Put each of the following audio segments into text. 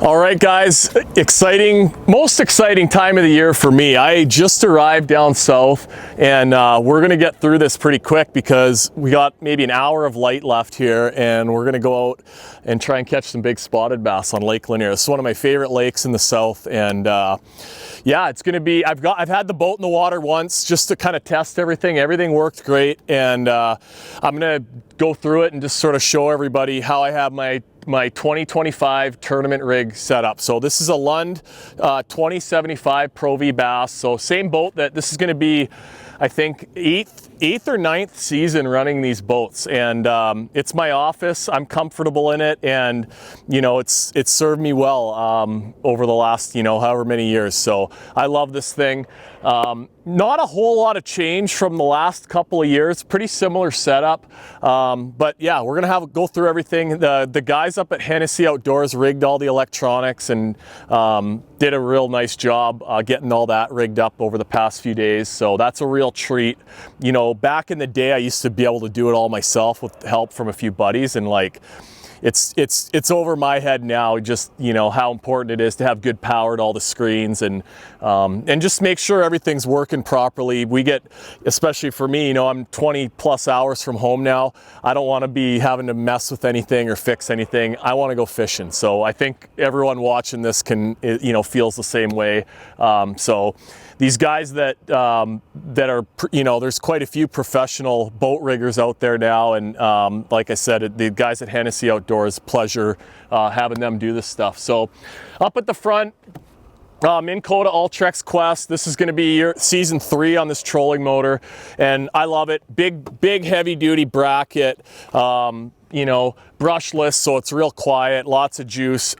All right, guys, most exciting time of the year for me. I just arrived down south, and we're gonna get through this pretty quick because we got maybe an hour of light left here, and we're gonna go out and try and catch some big spotted bass on Lake Lanier. It's one of my favorite lakes in the south, and yeah, it's gonna be, I've had the boat in the water once just to kind of test everything. Everything worked great, and I'm gonna go through it and just sort of show everybody how I have my 2025 tournament rig set up. So this is a Lund 2075 Pro V Bass. So same boat that this is going to be, I think, eighth or ninth season running these boats, and it's my office. I'm comfortable in it, and you know, it's served me well over the last, you know, however many years. So I love this thing. Not a whole lot of change from the last couple of years, pretty similar setup, but yeah, we're gonna go through everything. The guys up at Hennessy Outdoors rigged all the electronics and did a real nice job getting all that rigged up over the past few days, so that's a real treat. You know, back in the day I used to be able to do it all myself with help from a few buddies, and like it's over my head now, just, you know, how important it is to have good power to all the screens, and just make sure everything's working properly. We get, especially for me, you know, I'm 20 plus hours from home now. I don't want to be having to mess with anything or fix anything. I want to go fishing. So I think everyone watching this can, you know, feels the same way. So these guys that are, you know, there's quite a few professional boat riggers out there now, and like I said, the guys at Hennessy Outdoors, pleasure having them do this stuff. So up at the front, Minn Kota Ultrex Quest. This is going to be season 3 on this trolling motor, and I love it. Big heavy duty bracket, you know, brushless, so it's real quiet, lots of juice.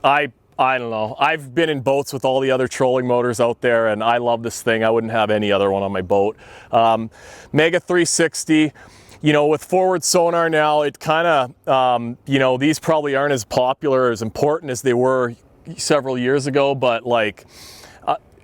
I don't know. I've been in boats with all the other trolling motors out there, and I love this thing. I wouldn't have any other one on my boat. Mega 360. You know, with forward sonar now, it kind of, you know, these probably aren't as popular, as important as they were several years ago, but like,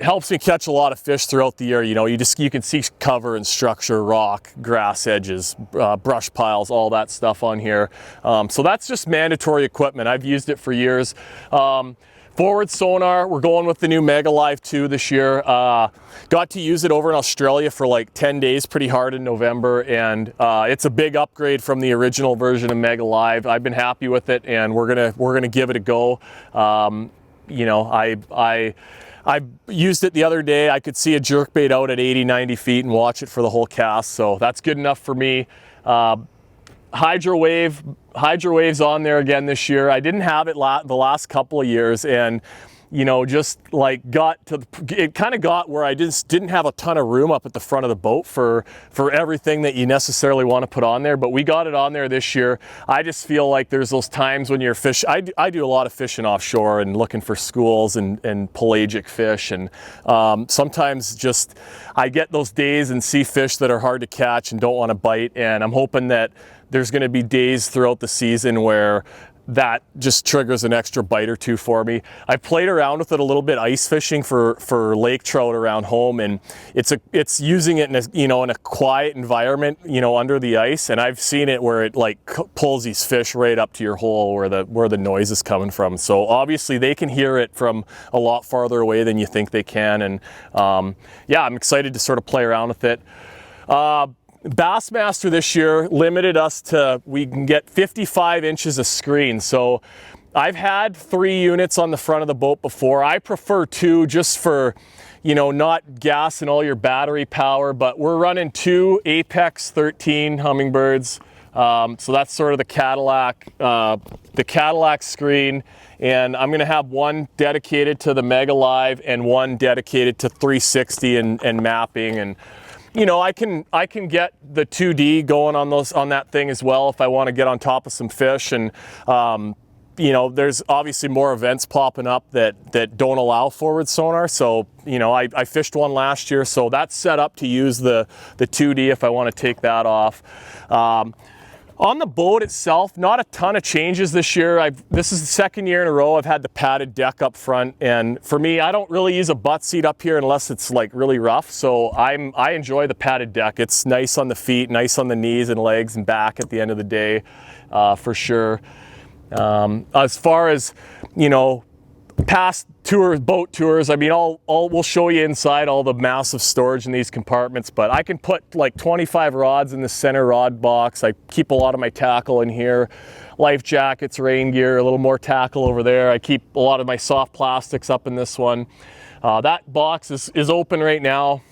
helps me catch a lot of fish throughout the year. You know, you can see cover and structure, rock, grass edges, brush piles, all that stuff on here. So that's just mandatory equipment. I've used it for years. Forward sonar, we're going with the new Mega Live 2 this year. Got to use it over in Australia for like 10 days pretty hard in November, and it's a big upgrade from the original version of Mega Live. I've been happy with it, and we're gonna give it a go. You know, I used it the other day. I could see a jerkbait out at 80-90 feet and watch it for the whole cast, so that's good enough for me. Hydrowave's on there again this year. I didn't have it the last couple of years, and you know, just like it kind of got where I just didn't have a ton of room up at the front of the boat for everything that you necessarily want to put on there, but we got it on there this year. I just feel like there's those times when you're I do a lot of fishing offshore and looking for schools and pelagic fish, and sometimes just I get those days and see fish that are hard to catch and don't want to bite, and I'm hoping that there's going to be days throughout the season where that just triggers an extra bite or two for me. I played around with it a little bit ice fishing for lake trout around home, and it's using it in a, you know, in a quiet environment, you know, under the ice, and I've seen it where it like pulls these fish right up to your hole where the noise is coming from. So obviously they can hear it from a lot farther away than you think they can, and yeah, I'm excited to sort of play around with it. Bassmaster this year limited us to, we can get 55 inches of screen. So I've had 3 units on the front of the boat before. I prefer 2 just for, you know, not gassing all your battery power, but we're running 2 Apex 13 Hummingbirds. So that's sort of the Cadillac screen. And I'm gonna have one dedicated to the Mega Live and one dedicated to 360 and mapping. And you know, I can get the 2D going on that thing as well if I want to get on top of some fish. And you know, there's obviously more events popping up that don't allow forward sonar. So you know, I fished one last year, so that's set up to use the 2D if I want to take that off. On the boat itself, not a ton of changes this year. This is the second year in a row I've had the padded deck up front, and for me, I don't really use a butt seat up here unless it's like really rough, so I enjoy the padded deck. It's nice on the feet, nice on the knees and legs and back at the end of the day, for sure. As far as, you know, past tours, boat tours, I mean, we'll show you inside all the massive storage in these compartments, but I can put like 25 rods in the center rod box. I keep a lot of my tackle in here, life jackets, rain gear, a little more tackle over there. I keep a lot of my soft plastics up in this one. That box is open right now.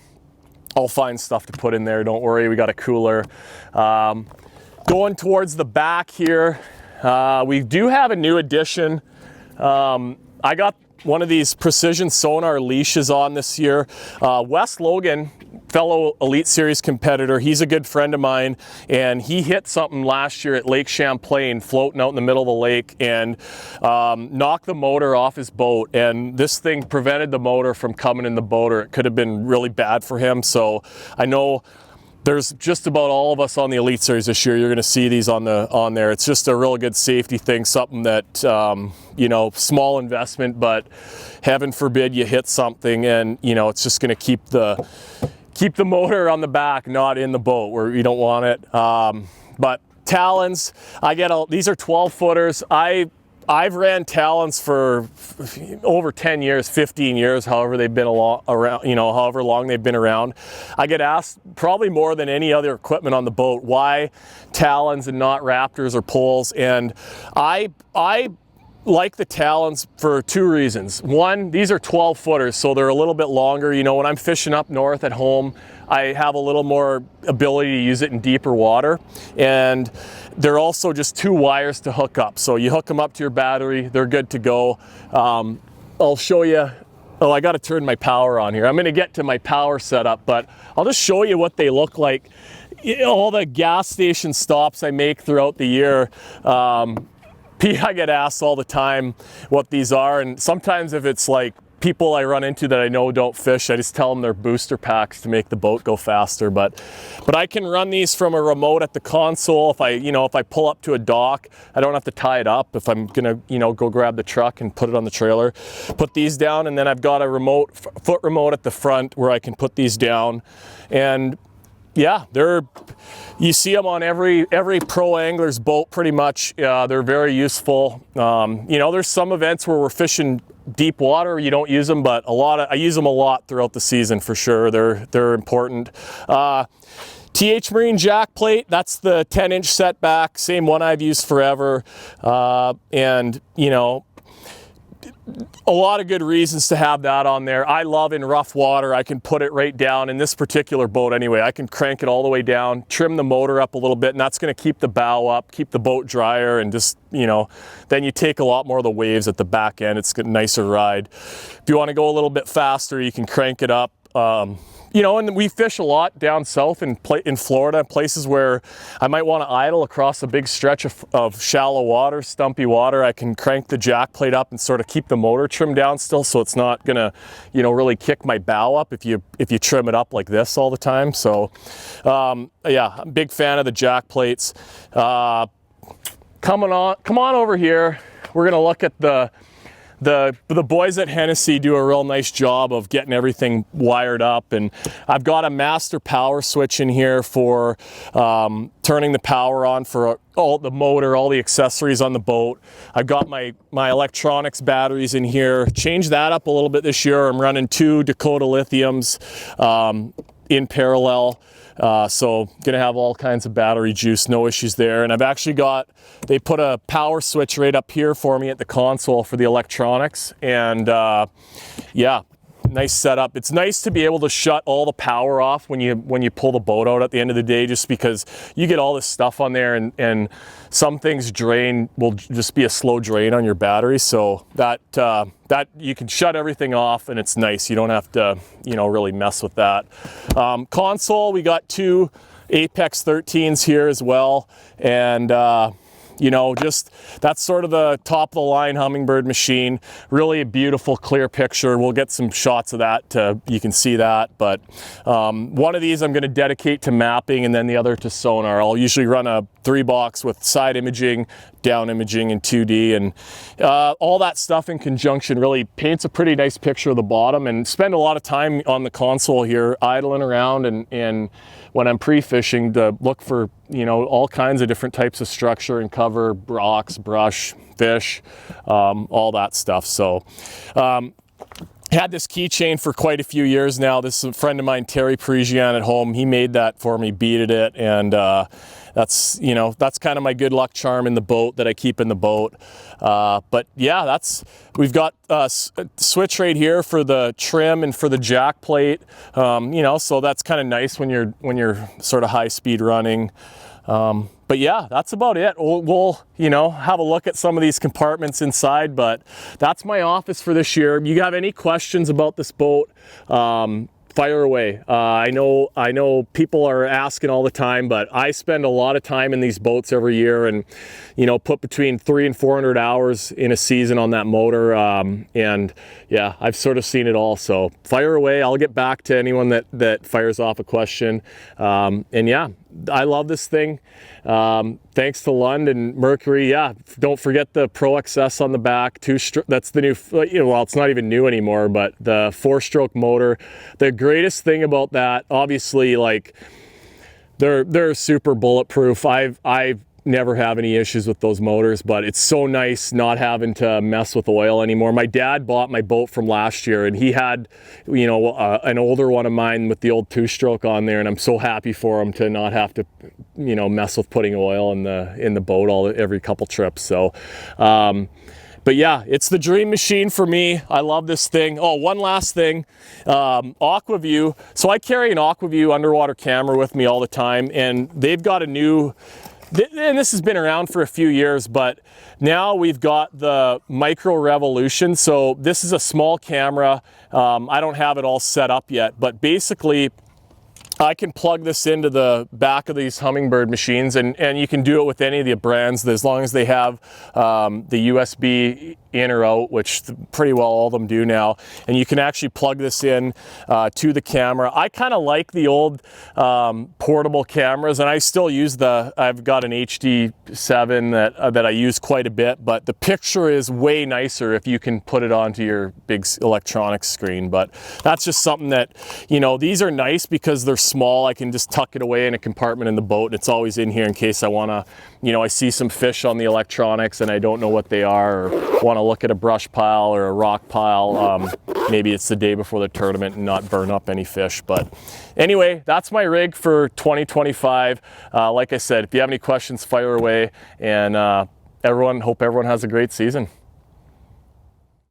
I'll find stuff to put in there, don't worry, we got a cooler. Going towards the back here, we do have a new addition. I got one of these precision sonar leashes on this year. Wes Logan, fellow Elite Series competitor, he's a good friend of mine, and he hit something last year at Lake Champlain, floating out in the middle of the lake, and knocked the motor off his boat. And this thing prevented the motor from coming in the boat, or it could have been really bad for him. So I know there's just about all of us on the Elite Series this year. You're going to see these on there. It's just a real good safety thing, something that you know, small investment, but heaven forbid you hit something, and you know, it's just going to keep the motor on the back, not in the boat where you don't want it. But talons, these are 12 footers. I've ran talons for over 10 years, 15 years, however they've been around, you know, however long they've been around. I get asked probably more than any other equipment on the boat, why talons and not raptors or poles? And I like the talons for two reasons. One, these are 12 footers, so they're a little bit longer. You know, when I'm fishing up north at home, I have a little more ability to use it in deeper water. And they're also just two wires to hook up. So you hook them up to your battery, they're good to go. I'll show you. Oh, I got to turn my power on here. I'm going to get to my power setup, but I'll just show you what they look like. All the gas station stops I make throughout the year, I get asked all the time what these are, and sometimes if it's like people I run into that I know don't fish, I just tell them they're booster packs to make the boat go faster. But I can run these from a remote at the console. If I pull up to a dock, I don't have to tie it up. If I'm gonna, you know, go grab the truck and put it on the trailer, put these down, and then I've got a foot remote at the front where I can put these down. And yeah, you see them on every pro angler's boat pretty much. They're very useful. You know, there's some events where we're fishing deep water, you don't use them, but I use them a lot throughout the season for sure. They're important. TH Marine jack plate, that's the 10-inch setback, same one I've used forever. And you know, a lot of good reasons to have that on there. I love in rough water, I can put it right down in this particular boat anyway. I can crank it all the way down, trim the motor up a little bit, and that's going to keep the bow up, keep the boat drier, and just, you know, then you take a lot more of the waves at the back end. It's a nicer ride. If you want to go a little bit faster, you can crank it up. You know, and we fish a lot down south in Florida, places where I might want to idle across a big stretch of shallow water, stumpy water. I can crank the jack plate up and sort of keep the motor trimmed down still, so it's not gonna, you know, really kick my bow up if you trim it up like this all the time. So yeah, I'm a big fan of the jack plates. Come on over here. We're gonna look at the boys at Hennessy do a real nice job of getting everything wired up, and I've got a master power switch in here for turning the power on for all the motor, all the accessories on the boat. I've got my electronics batteries in here. Changed that up a little bit this year. I'm running 2 Dakota lithiums in parallel. So gonna have all kinds of battery juice, no issues there. And I've actually they put a power switch right up here for me at the console for the electronics. And yeah, nice setup. It's nice to be able to shut all the power off when you pull the boat out at the end of the day, just because you get all this stuff on there, and some things will just be a slow drain on your battery. So that you can shut everything off, and it's nice. You don't have to, you know, really mess with that. Console, we got 2 Apex 13s here as well, and you know, just that's sort of the top of the line Humminbird machine. Really a beautiful clear picture. We'll get some shots of that you can see that. But one of these I'm going to dedicate to mapping, and then the other to sonar. I'll usually run a 3-box with side imaging, down imaging in 2D, and all that stuff in conjunction really paints a pretty nice picture of the bottom. And spend a lot of time on the console here idling around and when I'm pre-fishing to look for, you know, all kinds of different types of structure and cover, rocks, brush, fish, all that stuff. So had this keychain for quite a few years now. This is a friend of mine, Terry Parisian at home. He made that for me, beaded it, and that's, you know, that's kind of my good luck charm in the boat that I keep in the boat. But yeah, we've got a switch right here for the trim and for the jack plate. You know, so that's kind of nice when you're sort of high speed running. But yeah, that's about it. We'll, you know, have a look at some of these compartments inside, but that's my office for this year. You have any questions about this boat, fire away. I know people are asking all the time, but I spend a lot of time in these boats every year, and, you know, put between 300 and 400 hours in a season on that motor. And yeah, I've sort of seen it all. So fire away. I'll get back to anyone that fires off a question. And yeah, I love this thing. Thanks to Lund and Mercury. Yeah, don't forget the Pro XS on the back. That's the new, you know, well, it's not even new anymore, but the 4-stroke motor. The greatest thing about that, obviously, like, they're super bulletproof. I've never have any issues with those motors, but it's so nice not having to mess with oil anymore. My dad bought my boat from last year, and he had, you know, an older one of mine with the old 2-stroke on there, and I'm so happy for him to not have to, you know, mess with putting oil in the boat every couple trips. So but yeah, it's the dream machine for me. I love this thing. Oh, one last thing, AquaView. So I carry an AquaView underwater camera with me all the time, and they've got a new, and this has been around for a few years, but now we've got the Micro Revolution. So this is a small camera. I don't have it all set up yet, but basically I can plug this into the back of these Humminbird machines, and you can do it with any of the brands as long as they have the USB in or out, which pretty well all of them do now. And you can actually plug this in to the camera. I kind of like the old portable cameras, and I still use I've got an HD7 that I use quite a bit, but the picture is way nicer if you can put it onto your big electronics screen. But that's just something that, you know, these are nice because they're small. I can just tuck it away in a compartment in the boat. It's always in here in case I want to, you know, I see some fish on the electronics and I don't know what they are, or want to look at a brush pile or a rock pile. Maybe it's the day before the tournament and not burn up any fish. But anyway, that's my rig for 2025. Like I said, if you have any questions, fire away, and hope everyone has a great season.